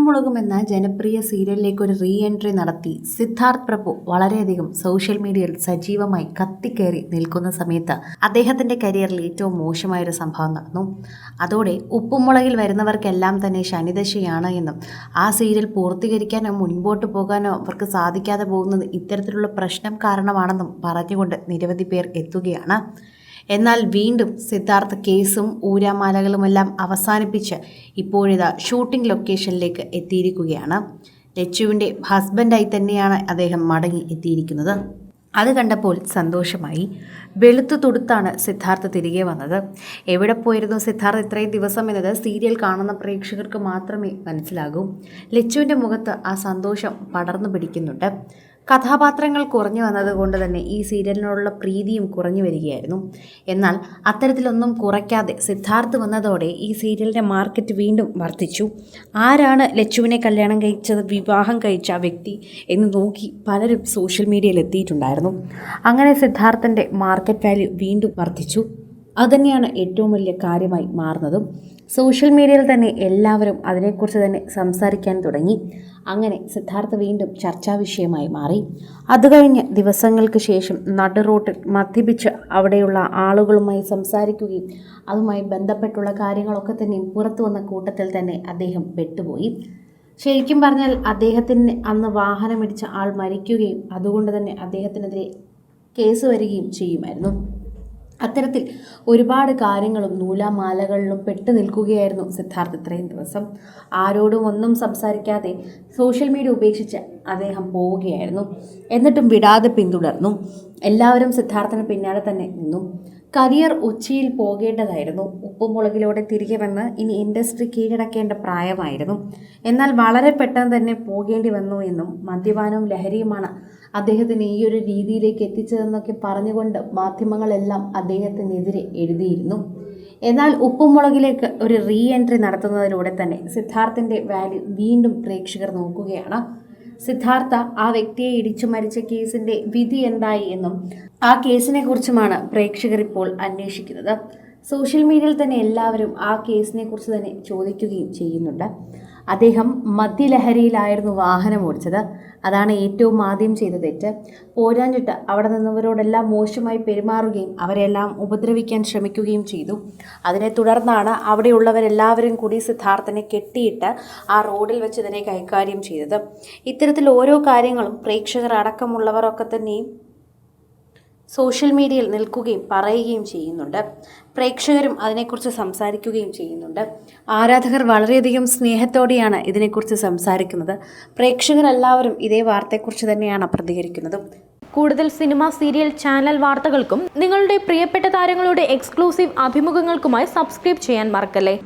മുളകും എന്ന ജനപ്രിയ സീരിയലിലേക്ക് ഒരു റീ എൻട്രി നടത്തി സിദ്ധാർത്ഥ് പ്രഭു വളരെയധികം സോഷ്യൽ മീഡിയയിൽ സജീവമായി കത്തിക്കയറി നിൽക്കുന്ന സമയത്ത് അദ്ദേഹത്തിന്റെ കരിയറിൽ ഏറ്റവും മോശമായൊരു സംഭവം നടന്നു. അതോടെ ഉപ്പുമുളകിൽ വരുന്നവർക്കെല്ലാം തന്നെ ശനിദശയാണ് എന്നും ആ സീരിയൽ പൂർത്തീകരിക്കാനോ മുൻപോട്ട് പോകാനോ അവർക്ക് സാധിക്കാതെ പോകുന്നത് ഇത്തരത്തിലുള്ള പ്രശ്നം കാരണമാണെന്നും പറഞ്ഞുകൊണ്ട് നിരവധി പേർ എത്തുകയാണ്. എന്നാൽ വീണ്ടും സിദ്ധാർത്ഥ് കേസും ഊരാമാലകളുമെല്ലാം അവസാനിപ്പിച്ച് ഇപ്പോഴിതാ ഷൂട്ടിംഗ് ലൊക്കേഷനിലേക്ക് എത്തിയിരിക്കുകയാണ്. ലച്ചുവിൻ്റെ ഹസ്ബൻഡായി തന്നെയാണ് അദ്ദേഹം മടങ്ങി എത്തിയിരിക്കുന്നത്. അത് കണ്ടപ്പോൾ സന്തോഷമായി. വെളുത്തു തുടുത്താണ് സിദ്ധാർത്ഥ് തിരികെ വന്നത്. എവിടെ പോയിരുന്നു സിദ്ധാർത്ഥ് ഇത്രയും ദിവസം എന്നത് സീരിയൽ കാണുന്ന പ്രേക്ഷകർക്ക് മാത്രമേ മനസ്സിലാകൂ. ലച്ചുവിൻ്റെ മുഖത്ത് ആ സന്തോഷം പടർന്നു പിടിക്കുന്നുണ്ട്. കഥാപാത്രങ്ങൾ കുറഞ്ഞു വന്നതുകൊണ്ട് തന്നെ ഈ സീരിയലിനോടുള്ള പ്രീതിയും കുറഞ്ഞു വരികയായിരുന്നു. എന്നാൽ അത്തരത്തിലൊന്നും കുറയ്ക്കാതെ സിദ്ധാർത്ഥ് വന്നതോടെ ഈ സീരിയലിൻ്റെ മാർക്കറ്റ് വീണ്ടും വർദ്ധിച്ചു. ആരാണ് ലച്ചുവിനെ കല്യാണം കഴിച്ചത്, വിവാഹം കഴിച്ച ആ വ്യക്തി എന്ന് നോക്കി പലരും സോഷ്യൽ മീഡിയയിൽ എത്തിയിട്ടുണ്ടായിരുന്നു. അങ്ങനെ സിദ്ധാർത്ഥിൻ്റെ മാർക്കറ്റ് വാല്യൂ വീണ്ടും വർദ്ധിച്ചു. അതുതന്നെയാണ് ഏറ്റവും വലിയ കാര്യമായി മാറുന്നതും. സോഷ്യൽ മീഡിയയിൽ തന്നെ എല്ലാവരും അതിനെക്കുറിച്ച് തന്നെ സംസാരിക്കാൻ തുടങ്ങി. അങ്ങനെ സിദ്ധാർത്ഥ് വീണ്ടും ചർച്ചാ വിഷയമായി മാറി. അതുകഴിഞ്ഞ് ദിവസങ്ങൾക്ക് ശേഷം നടുറോട്ടിൽ മദ്യപിച്ച് അവിടെയുള്ള ആളുകളുമായി സംസാരിക്കുകയും അതുമായി ബന്ധപ്പെട്ടുള്ള കാര്യങ്ങളൊക്കെ തന്നെ പുറത്തു വന്ന കൂട്ടത്തിൽ തന്നെ അദ്ദേഹം പെട്ടുപോയി. ശരിക്കും പറഞ്ഞാൽ അദ്ദേഹത്തിന് അന്ന് വാഹനമിടിച്ച ആൾ മരിക്കുകയും അതുകൊണ്ട് തന്നെ അദ്ദേഹത്തിനെതിരെ കേസ് വരികയും ചെയ്യുമായിരുന്നു. അത്തരത്തിൽ ഒരുപാട് കാര്യങ്ങളും നൂലാമാലകളിലും പെട്ടു നിൽക്കുകയായിരുന്നു സിദ്ധാർത്ഥ് ഇത്രയും ദിവസം. ആരോടും ഒന്നും സംസാരിക്കാതെ സോഷ്യൽ മീഡിയ ഉപേക്ഷിച്ച് അദ്ദേഹം പോവുകയായിരുന്നു. എന്നിട്ടും വിടാതെ പിന്തുടർന്നു. എല്ലാവരും സിദ്ധാർത്ഥിന് പിന്നാലെ തന്നെ നിന്നു. കരിയർ ഉച്ചയിൽ പോകേണ്ടതായിരുന്നു. ഉപ്പുമുളകിലൂടെ തിരികെ വന്ന് ഇനി ഇൻഡസ്ട്രി കീഴടക്കേണ്ട പ്രായമായിരുന്നു. എന്നാൽ വളരെ പെട്ടെന്ന് തന്നെ പോകേണ്ടി വന്നു എന്നും മദ്യപാനവും ലഹരിയുമാണ് അദ്ദേഹത്തിന് ഈ ഒരു രീതിയിലേക്ക് എത്തിച്ചതെന്നൊക്കെ പറഞ്ഞുകൊണ്ട് മാധ്യമങ്ങളെല്ലാം അദ്ദേഹത്തിനെതിരെ എഴുതിയിരുന്നു. എന്നാൽ ഉപ്പുമുളകിലേക്ക് ഒരു റീ എൻട്രി നടത്തുന്നതിലൂടെ തന്നെ സിദ്ധാർത്ഥിൻ്റെ വാല്യൂ വീണ്ടും പ്രേക്ഷകർ നോക്കുകയാണ്. സിദ്ധാർത്ഥ ആ വ്യക്തിയെ ഇടിച്ചു മരിച്ച കേസിൻ്റെ വിധി എന്തായി എന്നും ആ കേസിനെ കുറിച്ചുമാണ് പ്രേക്ഷകർ ഇപ്പോൾ അന്വേഷിക്കുന്നത്. സോഷ്യൽ മീഡിയയിൽ തന്നെ എല്ലാവരും ആ കേസിനെ കുറിച്ച് തന്നെ ചോദിക്കുകയും ചെയ്യുന്നുണ്ട്. അദ്ദേഹം മദ്യലഹരിയിലായിരുന്നു വാഹനം ഓടിച്ചത്. അതാണ് ഏറ്റവും ആദ്യം ചെയ്ത തെറ്റ്. പോരാഞ്ഞിട്ട് അവിടെ നിന്നവരോടെല്ലാം മോശമായി പെരുമാറുകയും അവരെല്ലാം ഉപദ്രവിക്കാൻ ശ്രമിക്കുകയും ചെയ്തു. അതിനെ തുടർന്നാണ് അവിടെയുള്ളവരെല്ലാവരും കൂടി സിദ്ധാർത്ഥനെ കെട്ടിയിട്ട് ആ റോഡിൽ വെച്ച് ഇതിനെ കൈകാര്യം ചെയ്തത്. ഇത്തരത്തിൽ ഓരോ കാര്യങ്ങളും പ്രേക്ഷകർ അടക്കമുള്ളവരൊക്കെ തന്നെയും സോഷ്യൽ മീഡിയയിൽ നിൽക്കുകയും പറയുകയും ചെയ്യുന്നുണ്ട്. പ്രേക്ഷകരും അതിനെക്കുറിച്ച് സംസാരിക്കുകയും ചെയ്യുന്നുണ്ട്. ആരാധകർ വളരെയധികം സ്നേഹത്തോടെയാണ് ഇതിനെക്കുറിച്ച് സംസാരിക്കുന്നത്. പ്രേക്ഷകരെല്ലാവരും ഇതേ വാർത്തയെക്കുറിച്ച് തന്നെയാണ് പ്രതികരിക്കുന്നത്. കൂടുതൽ സിനിമ, സീരിയൽ, ചാനൽ വാർത്തകൾക്കും നിങ്ങളുടെ പ്രിയപ്പെട്ട താരങ്ങളുടെ എക്സ്ക്ലൂസീവ് അഭിമുഖങ്ങൾക്കുമായി സബ്സ്ക്രൈബ് ചെയ്യാൻ മറക്കല്ലേ.